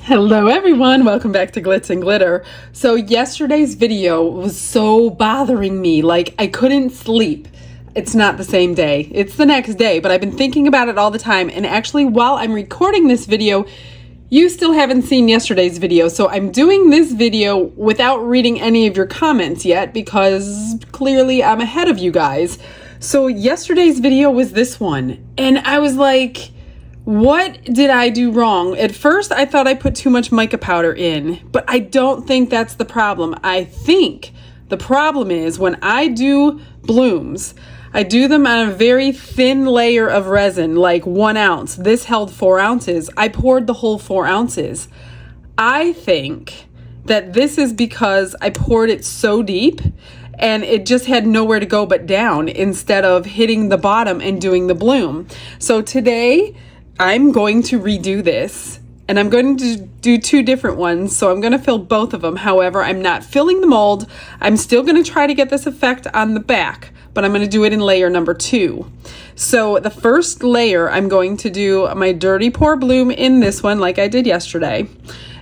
Hello everyone, welcome back to Glitz and Glitter. So yesterday's video was so bothering me, like I couldn't sleep. It's not the same day, it's the next day, but I've been thinking about it all the time, and actually while I'm recording this video, you still haven't seen yesterday's video, so I'm doing this video without reading any of your comments yet because clearly I'm ahead of you guys. So yesterday's video was this one, and I was like, what did I do wrong? At first, I thought I put too much mica powder in, but I don't think that's the problem. I think the problem is when I do blooms, I do them on a very thin layer of resin, like 1 ounce. This held 4 ounces. I poured the whole 4 ounces. I think that this is because I poured it so deep and it just had nowhere to go but down instead of hitting the bottom and doing the bloom. So today, I'm going to redo this, and I'm going to do 2 different ones, so I'm going to fill both of them. However, I'm not filling the mold. I'm still going to try to get this effect on the back, but I'm going to do it in layer number 2. So the first layer, I'm going to do my dirty pour bloom in this one like I did yesterday.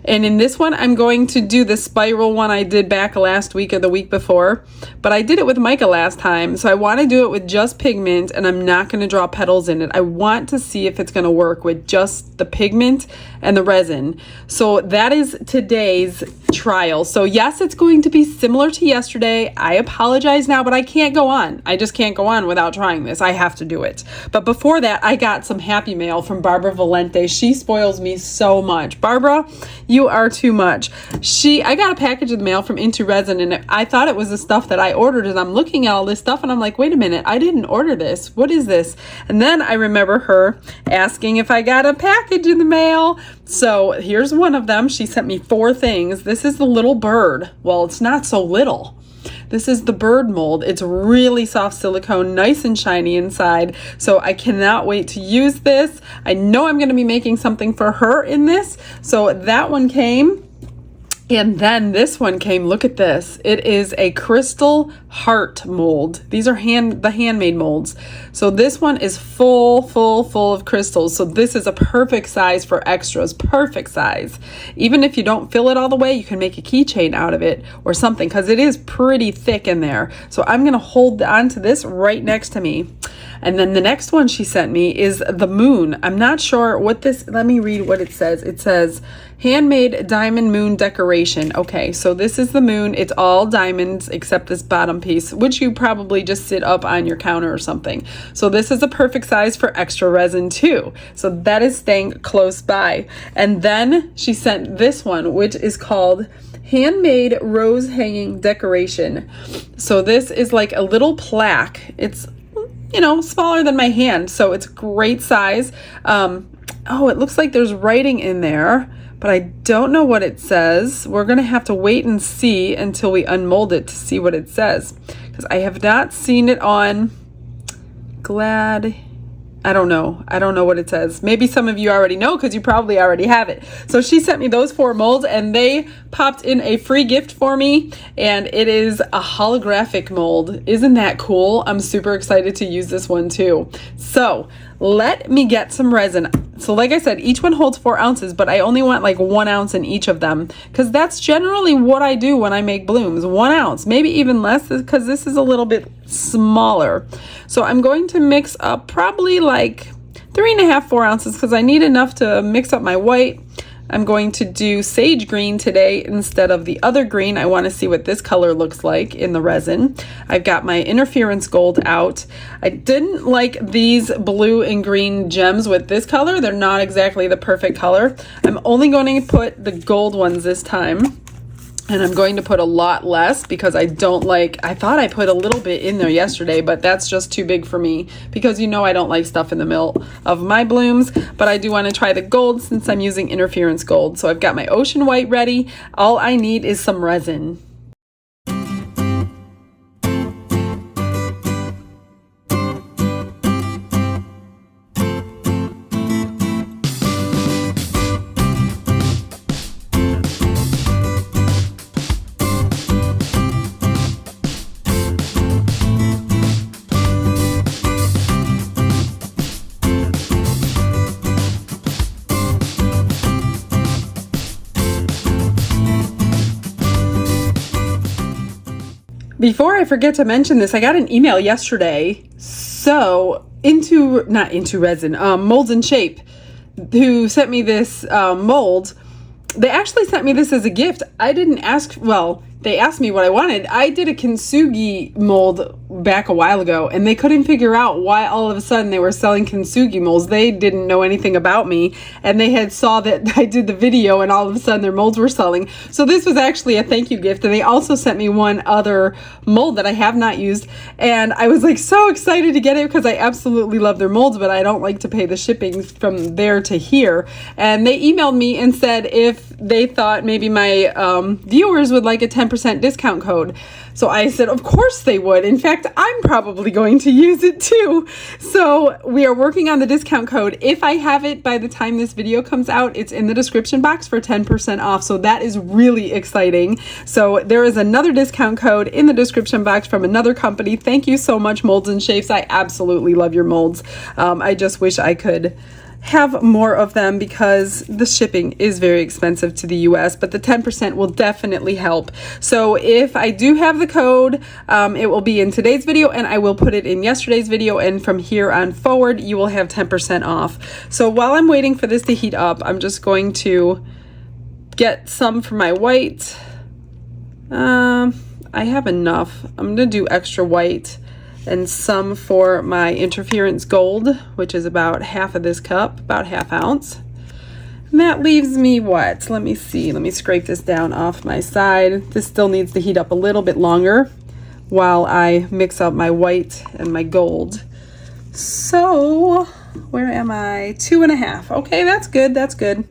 And in this one, I'm going to do the spiral one I did back last week or the week before, but I did it with mica last time, so I want to do it with just pigment, and I'm not going to draw petals in it. I want to see if it's going to work with just the pigment and the resin. So that is today's trial. So yes, it's going to be similar to yesterday. I apologize now, but I can't go on. I just can't go on without trying this. I have to do it. But before that, I got some happy mail from Barbara Valente. She spoils me so much. Barbara, you are too much. I got a package of the mail from Into Resin, and I thought it was the stuff that I ordered, and I'm looking at all this stuff and I'm like, wait a minute, I didn't order this. What is this? And then I remember her asking if I got a package in the mail. So here's one of them. She sent me 4 things. This is the little bird. Well, it's not so little. This is the bird mold. It's really soft silicone, nice and shiny inside. So I cannot wait to use this. I know I'm going to be making something for her in this. So that one came. And then this one came. Look at this. It is a crystal heart mold. These are the handmade molds. So this one is full of crystals. So this is a perfect size for extras. Perfect size. Even if you don't fill it all the way, you can make a keychain out of it or something because it is pretty thick in there. So I'm going to hold on to this right next to me. And then the next one she sent me is the moon. I'm not sure what this, let me read what it says. It says, handmade diamond moon decoration. Okay, so this is the moon. It's all diamonds except this bottom piece, which you probably just sit up on your counter or something. So this is a perfect size for extra resin too. So that is staying close by. And then she sent this one, which is called handmade rose hanging decoration. So this is like a little plaque. It's smaller than my hand, so it's great size. Oh, it looks like there's writing in there, but I don't know what it says. We're gonna have to wait and see until we unmold it to see what it says, because I have not seen it on Glad. I don't know what it says. Maybe some of you already know because you probably already have it. So she sent me those 4 molds, and they popped in a free gift for me, and it is a holographic mold. Isn't that cool? I'm super excited to use this one too. So let me get some resin. So like I said, each one holds 4 ounces, but I only want like 1 ounce in each of them because that's generally what I do when I make blooms. 1 ounce, maybe even less because this is a little bit smaller. So I'm going to mix up probably like 3.5, 4 ounces because I need enough to mix up my white. I'm going to do sage green today instead of the other green. I want to see what this color looks like in the resin. I've got my interference gold out. I didn't like these blue and green gems with this color. They're not exactly the perfect color. I'm only going to put the gold ones this time. And I'm going to put a lot less because I thought I put a little bit in there yesterday, but that's just too big for me because I don't like stuff in the middle of my blooms, but I do want to try the gold since I'm using interference gold. So I've got my ocean white ready. All I need is some resin. Before I forget to mention this, I got an email yesterday. So not into resin, Molds and Shape, who sent me this mold. They actually sent me this as a gift. I didn't ask, well, they asked me what I wanted. I did a kintsugi mold back a while ago, and they couldn't figure out why all of a sudden they were selling kintsugi molds. They didn't know anything about me, and they had saw that I did the video, and all of a sudden their molds were selling. So this was actually a thank you gift, and they also sent me one other mold that I have not used, and I was like so excited to get it because I absolutely love their molds, but I don't like to pay the shipping from there to here. And they emailed me and said if they thought maybe my viewers would like a 10% discount code. So I said, of course they would. In fact, I'm probably going to use it too. So we are working on the discount code. If I have it by the time this video comes out, it's in the description box for 10% off. So that is really exciting. So there is another discount code in the description box from another company. Thank you so much, Molds and Shapes. I absolutely love your molds. I just wish I could have more of them because the shipping is very expensive to the US, but the 10% will definitely help. So if I do have the code, it will be in today's video, and I will put it in yesterday's video, and from here on forward you will have 10% off. So while I'm waiting for this to heat up, I'm just going to get some for my white. I have enough. I'm gonna do extra white and some for my interference gold, which is about half of this cup, about ½ ounce. And that leaves me what? Let me see. Let me scrape this down off my side. This still needs to heat up a little bit longer while I mix up my white and my gold. So where am I? 2.5. Okay, that's good. That's good.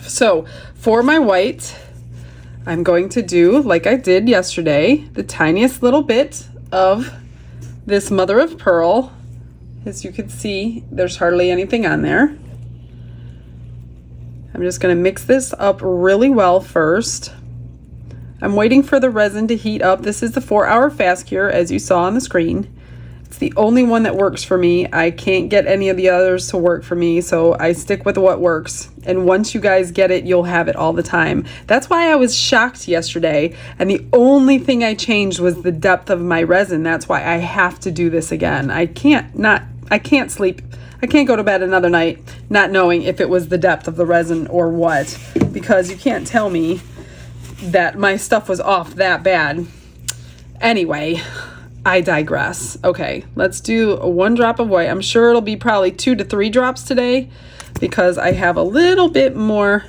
So for my white, I'm going to do, like I did yesterday, the tiniest little bit of this mother of pearl. As you can see, there's hardly anything on there. I'm just going to mix this up really well first. I'm waiting for the resin to heat up. This is the 4-hour fast cure, as you saw on the screen. It's the only one that works for me. I can't get any of the others to work for me, so I stick with what works. And once you guys get it, you'll have it all the time. That's why I was shocked yesterday, and the only thing I changed was the depth of my resin. That's why I have to do this again. I can't sleep. I can't go to bed another night not knowing if it was the depth of the resin or what, because you can't tell me that my stuff was off that bad. Anyway, I digress. Okay, let's do 1 drop of white. I'm sure it'll be probably 2 to 3 drops today because I have a little bit more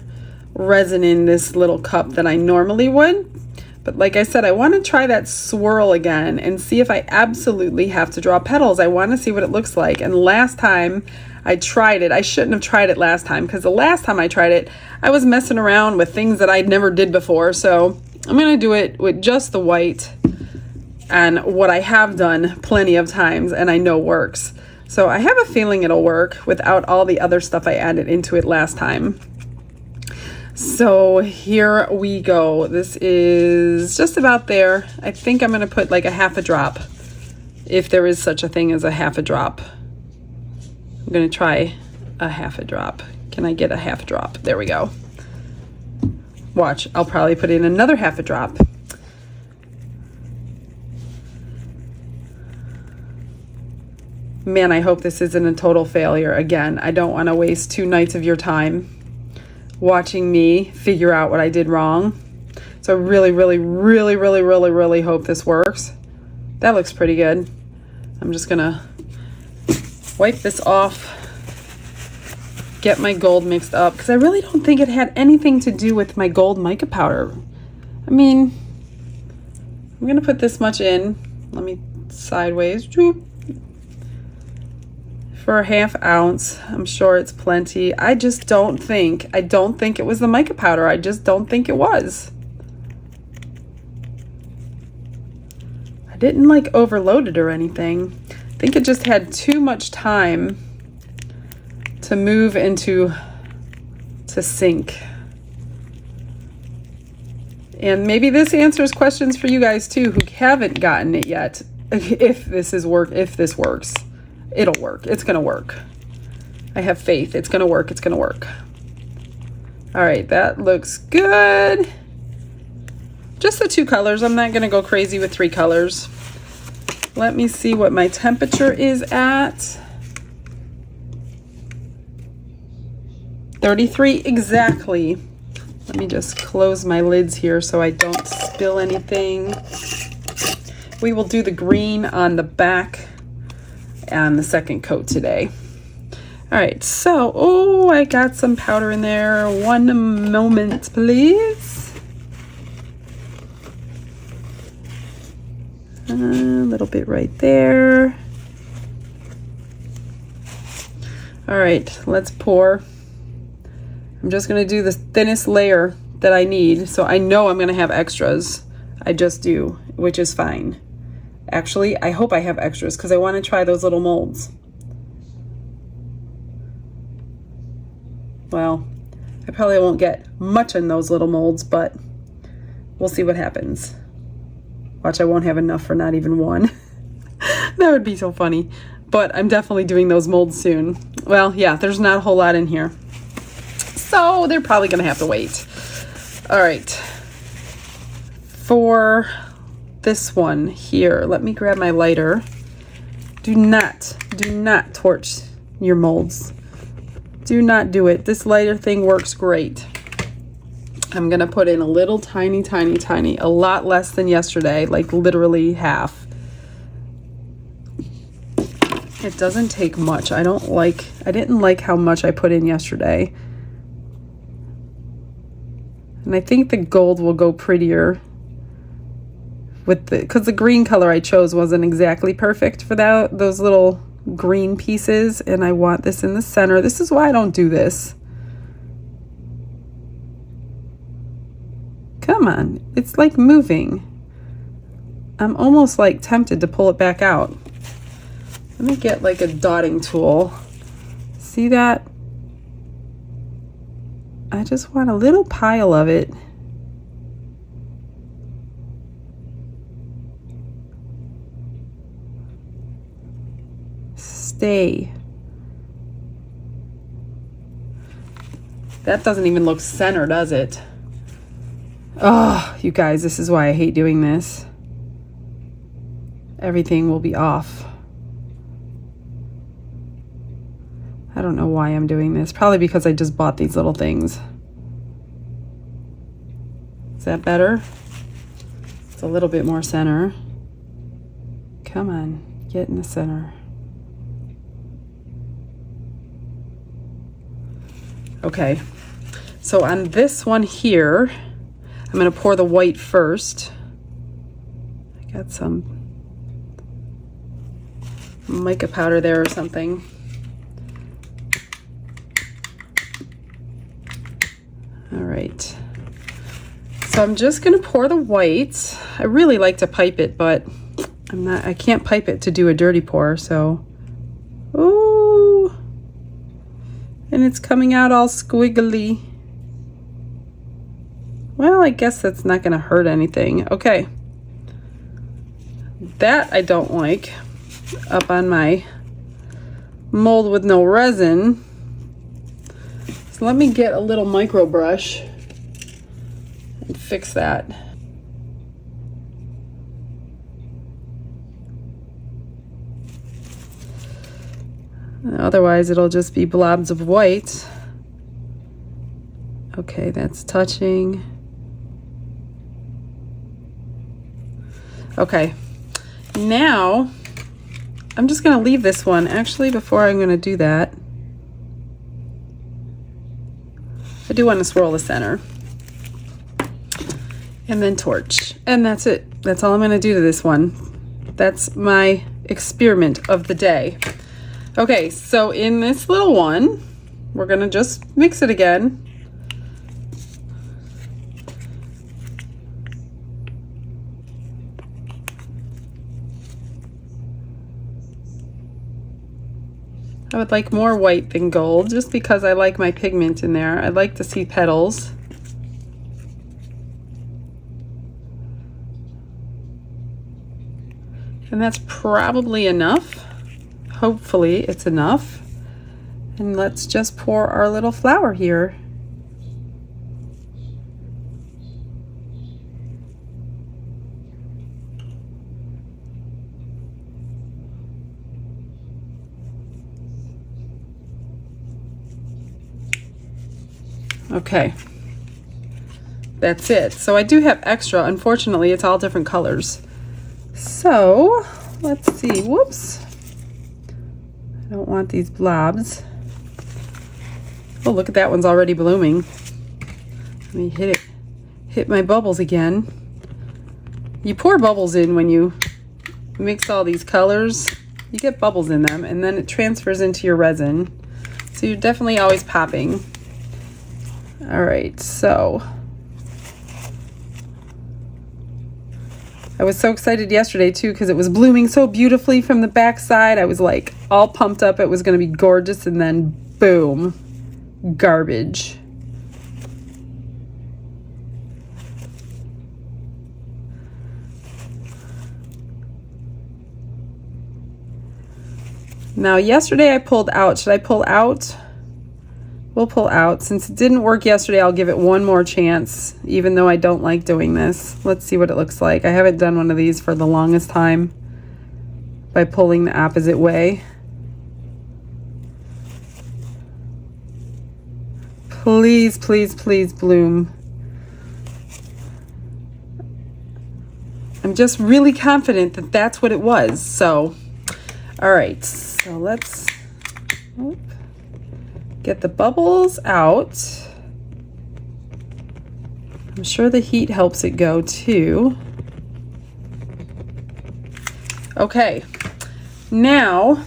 resin in this little cup than I normally would. But like I said, I want to try that swirl again and see if I absolutely have to draw petals. I want to see what it looks like. And last time I tried it, I shouldn't have tried it last time, because the last time I tried it, I was messing around with things that I'd never did before. So I'm going to do it with just the white and what I have done plenty of times and I know works. So I have a feeling it'll work without all the other stuff I added into it last time. So here we go. This is just about there. I think I'm going to put like a ½ drop, if there is such a thing as a ½ drop. I'm going to try a ½ drop. Can I get a ½ drop? There we go. Watch, I'll probably put in another ½ drop. Man, I hope this isn't a total failure. Again, I don't want to waste 2 nights of your time watching me figure out what I did wrong. So I really hope this works. That looks pretty good. I'm just gonna wipe this off, get my gold mixed up, because I really don't think it had anything to do with my gold mica powder. I mean, I'm gonna put this much in. Let me sideways. For a ½ ounce. I'm sure it's plenty. I don't think it was the mica powder. I just don't think it was. I didn't like overload it or anything. I think it just had too much time to move into to sink. And maybe this answers questions for you guys too who haven't gotten it yet. If this works. It'll work. It's gonna work. I have faith. It's gonna work. It's gonna work. All right, that looks good. Just the 2 colors. I'm not gonna go crazy with 3 colors. Let me see what my temperature is at. 33 exactly. Let me just close my lids here so I don't spill anything. We will do the green on the back and the second coat today. All right, so, oh, I got some powder in there. One moment, please. A little bit right there. All right, let's pour. I'm just gonna do the thinnest layer that I need, so I know I'm gonna have extras. I just do, which is fine. Actually, I hope I have extras because I want to try those little molds. Well, I probably won't get much in those little molds, but we'll see what happens. Watch, I won't have enough for not even one. That would be so funny. But I'm definitely doing those molds soon. Well, yeah, there's not a whole lot in here. So they're probably gonna have to wait. All right. For this one here, let me grab my lighter. Do not torch your molds. Do not do it. This lighter thing works great. I'm gonna put in a little tiny, a lot less than yesterday, like literally half. It doesn't take much. I didn't like how much I put in yesterday. And I think the gold will go prettier with because the green color I chose wasn't exactly perfect for those little green pieces, and I want this in the center. This is why I don't do this. Come on, it's like moving. I'm almost like tempted to pull it back out. Let me get like a dotting tool. See that? I just want a little pile of it. Stay. That doesn't even look center, does it? Oh, you guys, this is why I hate doing this. Everything will be off. I don't know why I'm doing this. Probably because I just bought these little things. Is that better? It's a little bit more center. Come on, get in the center. Okay, so on this one here, I'm gonna pour the white first. I got some mica powder there or something. All right, so I'm just gonna pour the white. I really like to pipe it, but I can't pipe it to do a dirty pour, so. Ooh, and it's coming out all squiggly. Well, I guess that's not gonna hurt anything. Okay, that I don't like up on my mold with no resin. So let me get a little micro brush and fix that. Otherwise, it'll just be blobs of white. Okay, that's touching. Okay, now I'm just gonna leave this one. Actually, before I'm gonna do that, I do want to swirl the center. And then torch. And that's it. That's all I'm gonna do to this one. That's my experiment of the day. Okay, so in this little one, we're gonna just mix it again. I would like more white than gold, just because I like my pigment in there. I'd like to see petals. And that's probably enough. Hopefully it's enough. And let's just pour our little flower here. Okay. That's it. So I do have extra. Unfortunately, it's all different colors. So let's see. Whoops. I don't want these blobs. Oh, look at that one's already blooming. Let me hit my bubbles again. You pour bubbles in when you mix all these colors. You get bubbles in them, and then it transfers into your resin. So you're definitely always popping. All right, so I was so excited yesterday too because it was blooming so beautifully from the back side. I was like all pumped up. It was going to be gorgeous, and then boom, garbage. Now yesterday I pulled out. Should I pull out? We'll pull out. Since it didn't work yesterday, I'll give it one more chance, even though I don't like doing this. Let's see what it looks like. I haven't done one of these for the longest time by pulling the opposite way. Please, please, please bloom. I'm just really confident that that's what it was. So, all right. So let's get the bubbles out. I'm sure the heat helps it go too. Okay, now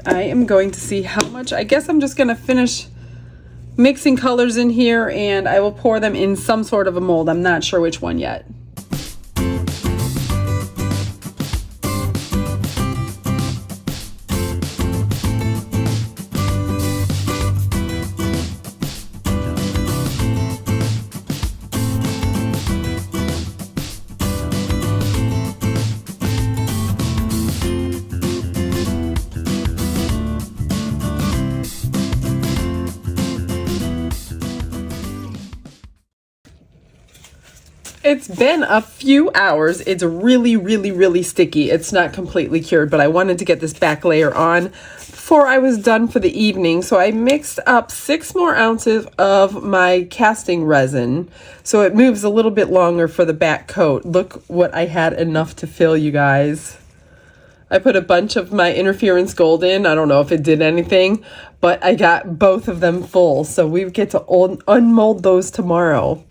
I am going to see how much. I guess I'm just going to finish mixing colors in here, and I will pour them in some sort of a mold. I'm not sure which one yet. It's been a few hours. It's really, really, really sticky. It's not completely cured, but I wanted to get this back layer on before I was done for the evening. So I mixed up 6 more ounces of my casting resin, so it moves a little bit longer for the back coat. Look what I had enough to fill, you guys. I put a bunch of my interference gold in. I don't know if it did anything, but I got both of them full. So we get to unmold those tomorrow.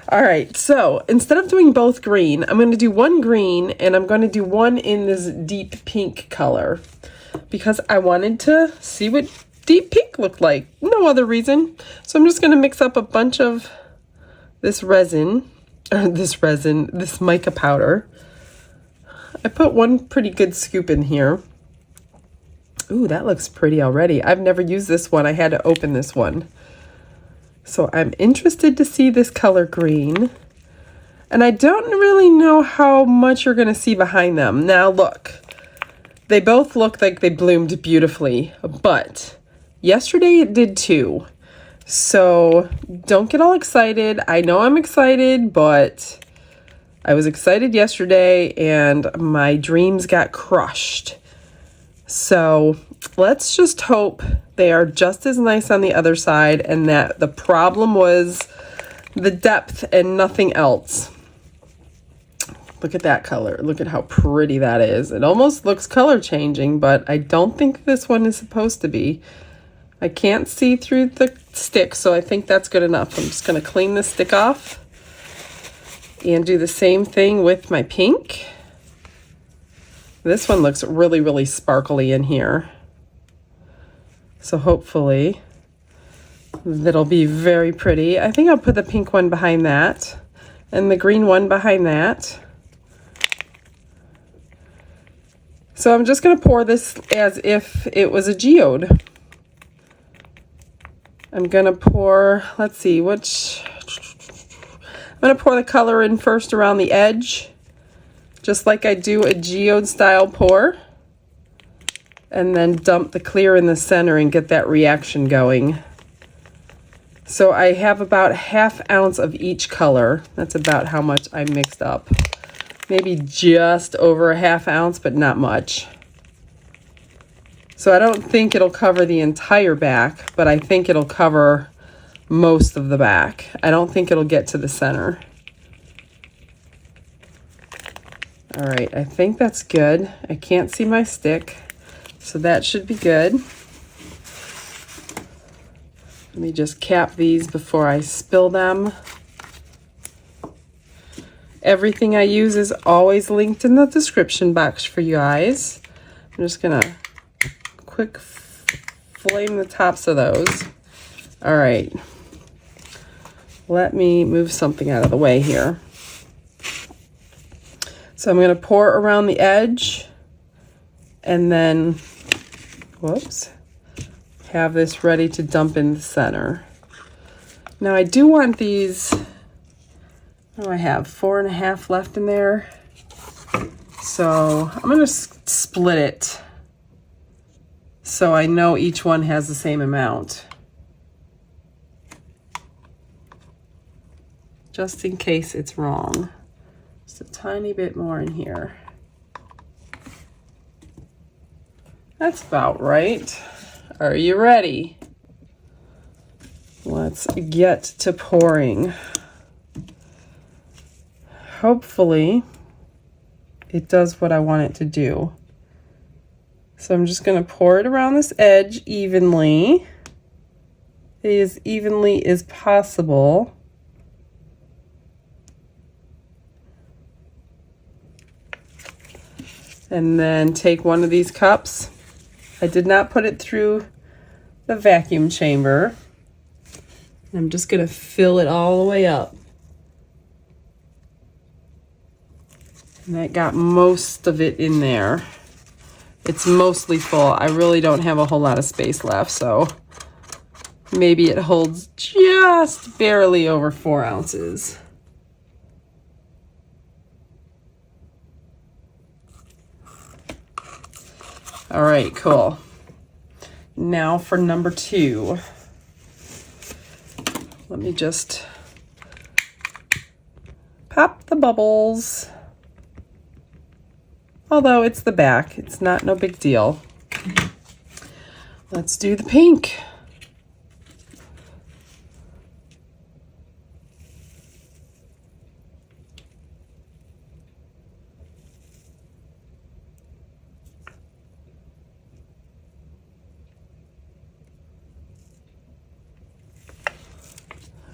All right, so instead of doing both green, I'm going to do one green and I'm going to do one in this deep pink color because I wanted to see what deep pink looked like. No other reason. So I'm just going to mix up a bunch of this mica powder. I put one pretty good scoop in here. Ooh, that looks pretty already. I've never used this one. I had to open this one. So I'm interested to see this color green. And I don't really know how much you're going to see behind them. Now look, they both look like they bloomed beautifully, but yesterday it did too. So don't get all excited. I know I'm excited, but I was excited yesterday and my dreams got crushed. So let's just hope they are just as nice on the other side and that the problem was the depth and nothing else. Look at that color. Look at how pretty that is. It almost looks color changing, but I don't think this one is supposed to be. I can't see through the stick, so I think that's good enough. I'm just going to clean this stick off and do the same thing with my pink. This one looks really, really sparkly in here. So hopefully that'll be very pretty. I think I'll put the pink one behind that and the green one behind that. So I'm just going to pour this as if it was a geode. I'm going to pour, let's see, I'm going to pour the color in first around the edge, just like I do a geode style pour, and then dump the clear in the center and get that reaction going. So I have about 1/2 ounce of each color. That's about how much I mixed up. Maybe just over 1/2 ounce, but not much. So I don't think it'll cover the entire back, but I think it'll cover most of the back. I don't think it'll get to the center. All right, I think that's good. I can't see my stick, so that should be good. Let me just cap these before I spill them. Everything I use is always linked in the description box for you guys. I'm just gonna quick flame the tops of those. All right, let me move something out of the way here. So I'm going to pour around the edge and then, whoops, have this ready to dump in the center. Now I do want these, oh, I have 4.5 left in there. So I'm going to split it so I know each one has the same amount. Just in case it's wrong. Just a tiny bit more in here. That's about right. Are you ready? Let's get to pouring. Hopefully, it does what I want it to do. So I'm just going to pour it around this edge evenly, as evenly as possible. And then take one of these cups. I did not put it through the vacuum chamber. I'm just going to fill it all the way up. And that got most of it in there. It's mostly full. I really don't have a whole lot of space left, so maybe it holds just barely over 4 ounces. All right, cool. Now for number 2. Let me just pop the bubbles. Although it's the back, it's not no big deal. Let's do the pink.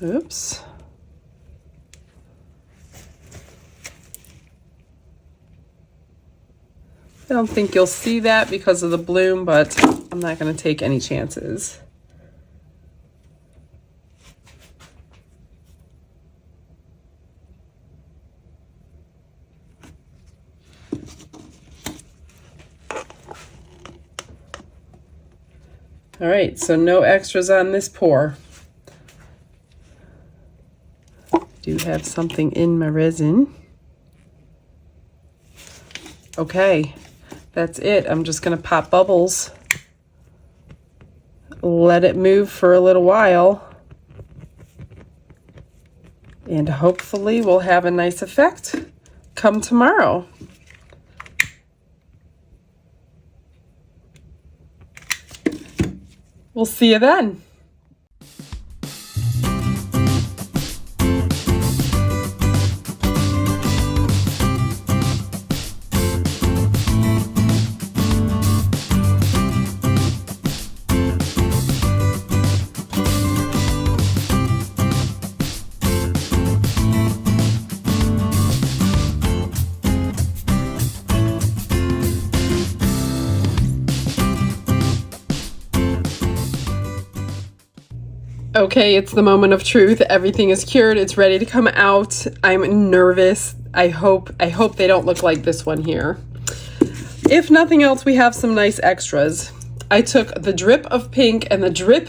Oops. I don't think you'll see that because of the bloom, but I'm not going to take any chances. All right, so no extras on this pour. Do have something in my resin. Okay, that's it. I'm just gonna pop bubbles. Let it move for a little while. And hopefully we'll have a nice effect come tomorrow. We'll see you then. Okay, it's the moment of truth. Everything is cured. It's ready to come out. I'm nervous. I hope they don't look like this one here. If nothing else, we have some nice extras. I took the drip of pink and the drip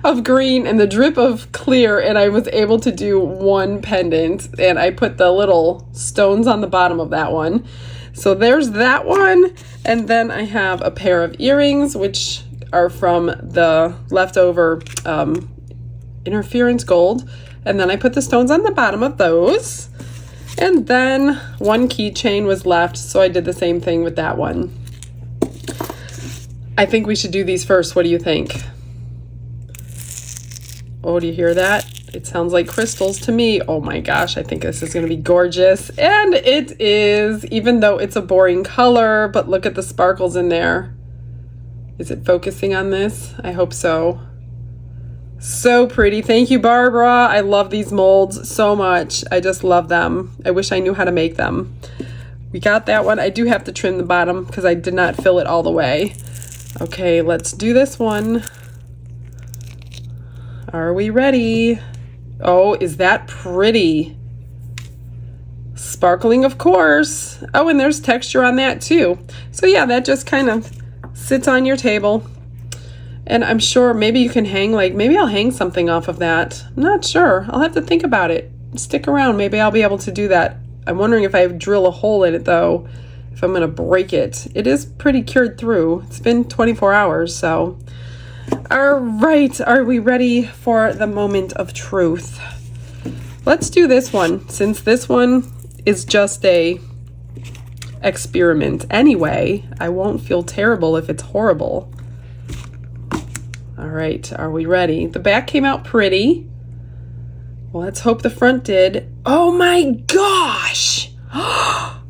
of green and the drip of clear, and I was able to do one pendant, and I put the little stones on the bottom of that one. So there's that one, and then I have a pair of earrings, which are from the leftover interference gold, and then I put the stones on the bottom of those, and then one keychain was left, so I did the same thing with that one. I think we should do these first. What do you think? Oh, do you hear that? It sounds like crystals to me. Oh my gosh, I think this is going to be gorgeous. And it is, even though it's a boring color, but look at the sparkles in there. Is it focusing on this? I hope so. So pretty. Thank you, Barbara. I love these molds so much. I just love them. I wish I knew how to make them. We got that one. I do have to trim the bottom because I did not fill it all the way. Okay, let's do this one. Are we ready? Oh, is that pretty? Sparkling, of course. Oh, and there's texture on that too. So yeah, that just kind of sits on your table. And I'm sure maybe you can hang, like, maybe I'll hang something off of that. I'm not sure. I'll have to think about it. Stick around. Maybe I'll be able to do that. I'm wondering if I drill a hole in it, though, if I'm going to break it. It is pretty cured through. It's been 24 hours, so. All right. Are we ready for the moment of truth? Let's do this one, since this one is just a experiment. Anyway, I won't feel terrible if it's horrible. All right, are we ready? The back came out pretty. Well, let's hope the front did. Oh my gosh! Oh,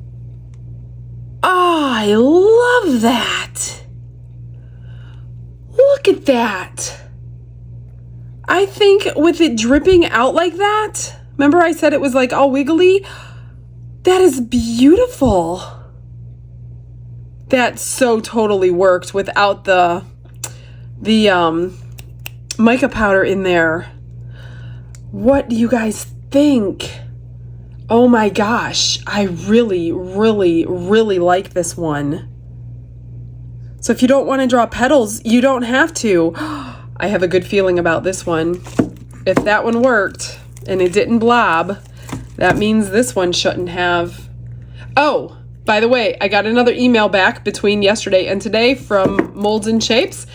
I love that. Look at that. I think with it dripping out like that, remember I said it was like all wiggly? That is beautiful. That so totally worked without the mica powder in there. What do you guys think? Oh my gosh, I really, really, really like this one. So if you don't want to draw petals, you don't have to. I have a good feeling about this one. If that one worked and it didn't blob, that means this one shouldn't have. Oh, by the way, I got another email back between yesterday and today from Molds and Shapes.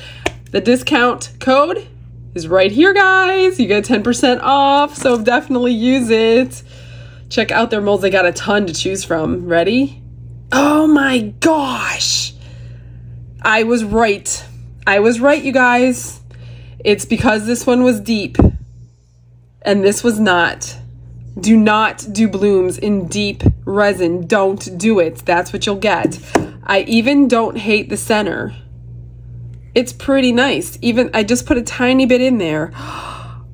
The discount code is right here, guys. You get 10% off, so definitely use it. Check out their molds. They got a ton to choose from. Ready? Oh my gosh. I was right. I was right, you guys. It's because this one was deep and this was not. Do not do blooms in deep resin. Don't do it. That's what you'll get. I even don't hate the center. It's pretty nice. Even I just put a tiny bit in there.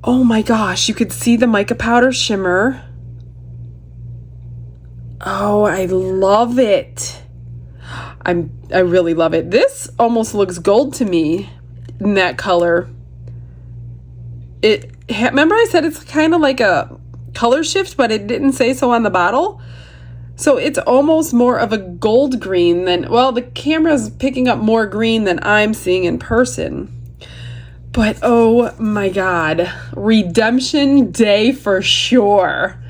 Oh my gosh, you could see the mica powder shimmer. Oh, I love it. I really love it. This almost looks gold to me in that color. Remember I said it's kind of like a color shift, but it didn't say so on the bottle. So it's almost more of a gold green than, well, the camera's picking up more green than I'm seeing in person. But oh my God, redemption day for sure.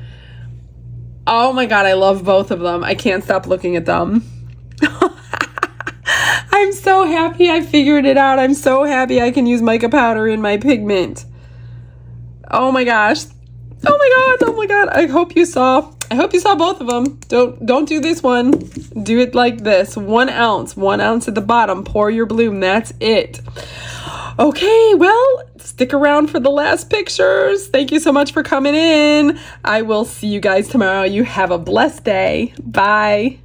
Oh my God, I love both of them. I can't stop looking at them. I'm so happy I figured it out. I'm so happy I can use mica powder in my pigment. Oh my gosh. Oh my God. Oh my God. I hope you saw both of them. Don't do this one. Do it like this. 1 ounce at the bottom. Pour your bloom. That's it. Okay, well, stick around for the last pictures. Thank you so much for coming in. I will see you guys tomorrow. You have a blessed day. Bye.